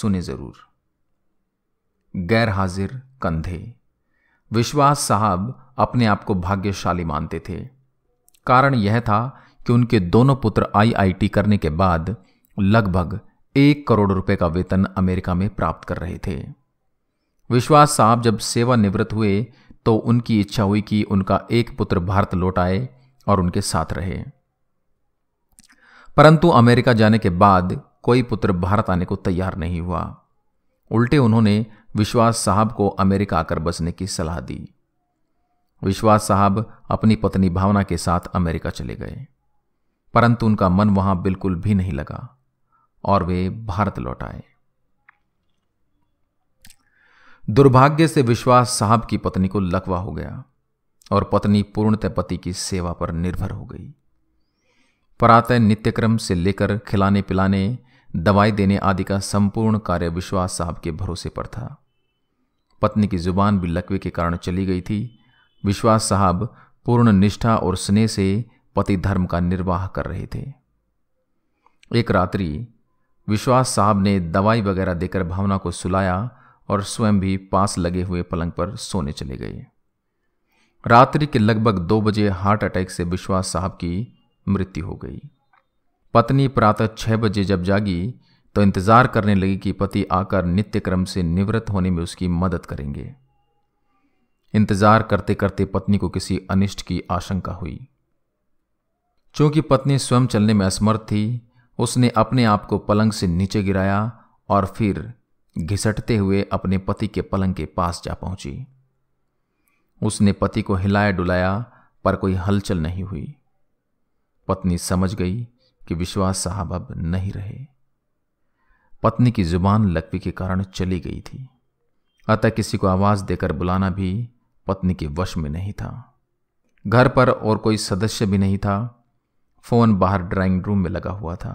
सुने जरूर। गैर हाजिर कंधे। विश्वास साहब अपने आप को भाग्यशाली मानते थे। कारण यह था कि उनके दोनों पुत्र आईआईटी करने के बाद लगभग 1 करोड़ रुपए का वेतन अमेरिका में प्राप्त कर रहे थे। विश्वास साहब जब सेवानिवृत्त हुए तो उनकी इच्छा हुई कि उनका एक पुत्र भारत लौट आए और उनके साथ रहे। परंतु अमेरिका जाने के बाद कोई पुत्र भारत आने को तैयार नहीं हुआ। उल्टे उन्होंने विश्वास साहब को अमेरिका आकर बसने की सलाह दी। विश्वास साहब अपनी पत्नी भावना के साथ अमेरिका चले गए, परंतु उनका मन वहां बिल्कुल भी नहीं लगा और वे भारत लौट आए। दुर्भाग्य से विश्वास साहब की पत्नी को लकवा हो गया और पत्नी पूर्णतः पति की सेवा पर निर्भर हो गई। प्रातः नित्यक्रम से लेकर खिलाने पिलाने, दवाई देने आदि का संपूर्ण कार्य विश्वास साहब के भरोसे पर था। पत्नी की जुबान भी लकवे के कारण चली गई थी। विश्वास साहब पूर्ण निष्ठा और स्नेह से पति धर्म का निर्वाह कर रहे थे। एक रात्रि विश्वास साहब ने दवाई वगैरह देकर भावना को सुलाया और स्वयं भी पास लगे हुए पलंग पर सोने चले गए। रात्रि के लगभग 2 बजे हार्ट अटैक से विश्वास साहब की मृत्यु हो गई। पत्नी प्रातः 6 बजे जब जागी तो इंतजार करने लगी कि पति आकर नित्यक्रम से निवृत्त होने में उसकी मदद करेंगे। इंतजार करते करते पत्नी को किसी अनिष्ट की आशंका हुई। चूंकि पत्नी स्वयं चलने में असमर्थ थी, उसने अपने आप को पलंग से नीचे गिराया और फिर घिसटते हुए अपने पति के पलंग के पास जा पहुंची। उसने पति को हिलाया डुलाया पर कोई हलचल नहीं हुई। पत्नी समझ गई कि विश्वास साहब अब नहीं रहे। पत्नी की जुबान लकवे के कारण चली गई थी, अतः किसी को आवाज देकर बुलाना भी पत्नी के वश में नहीं था। घर पर और कोई सदस्य भी नहीं था। फोन बाहर ड्राइंग रूम में लगा हुआ था।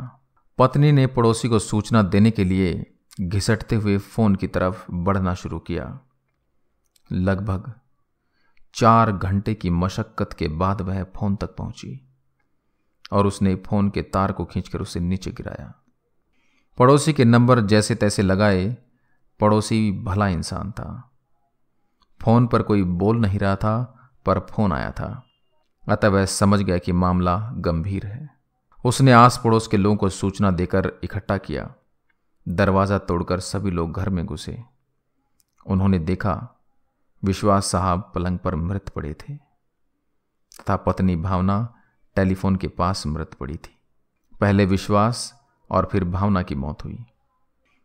पत्नी ने पड़ोसी को सूचना देने के लिए घिसटते हुए फोन की तरफ बढ़ना शुरू किया। लगभग 4 घंटे की मशक्कत के बाद वह फोन तक पहुंची और उसने फोन के तार को खींचकर उसे नीचे गिराया। पड़ोसी के नंबर जैसे तैसे लगाए। पड़ोसी भला इंसान था। फोन पर कोई बोल नहीं रहा था, पर फोन आया था, अतः वह समझ गया कि मामला गंभीर है। उसने आस पड़ोस के लोगों को सूचना देकर इकट्ठा किया। दरवाजा तोड़कर सभी लोग घर में घुसे। उन्होंने देखा विश्वास साहब पलंग पर मृत पड़े थे तथा पत्नी भावना टेलीफोन के पास मृत पड़ी थी। पहले विश्वास और फिर भावना की मौत हुई।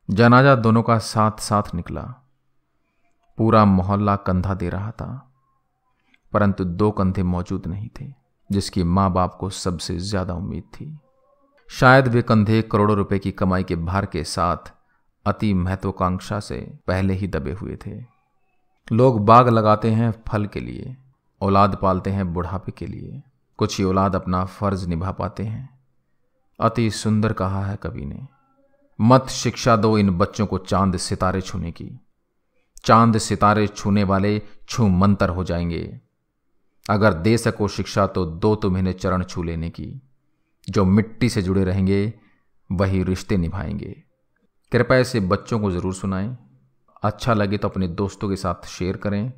जनाजा दोनों का साथ साथ निकला। पूरा मोहल्ला कंधा दे रहा था, परंतु 2 कंधे मौजूद नहीं थे जिसकी मां बाप को सबसे ज्यादा उम्मीद थी। शायद वे कंधे करोड़ों रुपए की कमाई के भार के साथ अति महत्वाकांक्षा से पहले ही दबे हुए थे। लोग बाग लगाते हैं फल के लिए, औलाद पालते हैं बुढ़ापे के लिए। कुछ ही औलाद अपना फर्ज निभा पाते हैं। अति सुंदर कहा है कवि ने, मत शिक्षा दो इन बच्चों को चांद सितारे छूने की। चांद सितारे छूने वाले छू मंतर हो जाएंगे। अगर दे सको शिक्षा तो दो तुम इन्हें चरण छू लेने की। जो मिट्टी से जुड़े रहेंगे वही रिश्ते निभाएंगे। कृपया इसे बच्चों को जरूर सुनाएं। अच्छा लगे तो अपने दोस्तों के साथ शेयर करें।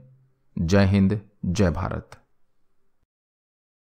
जय हिंद, जय भारत।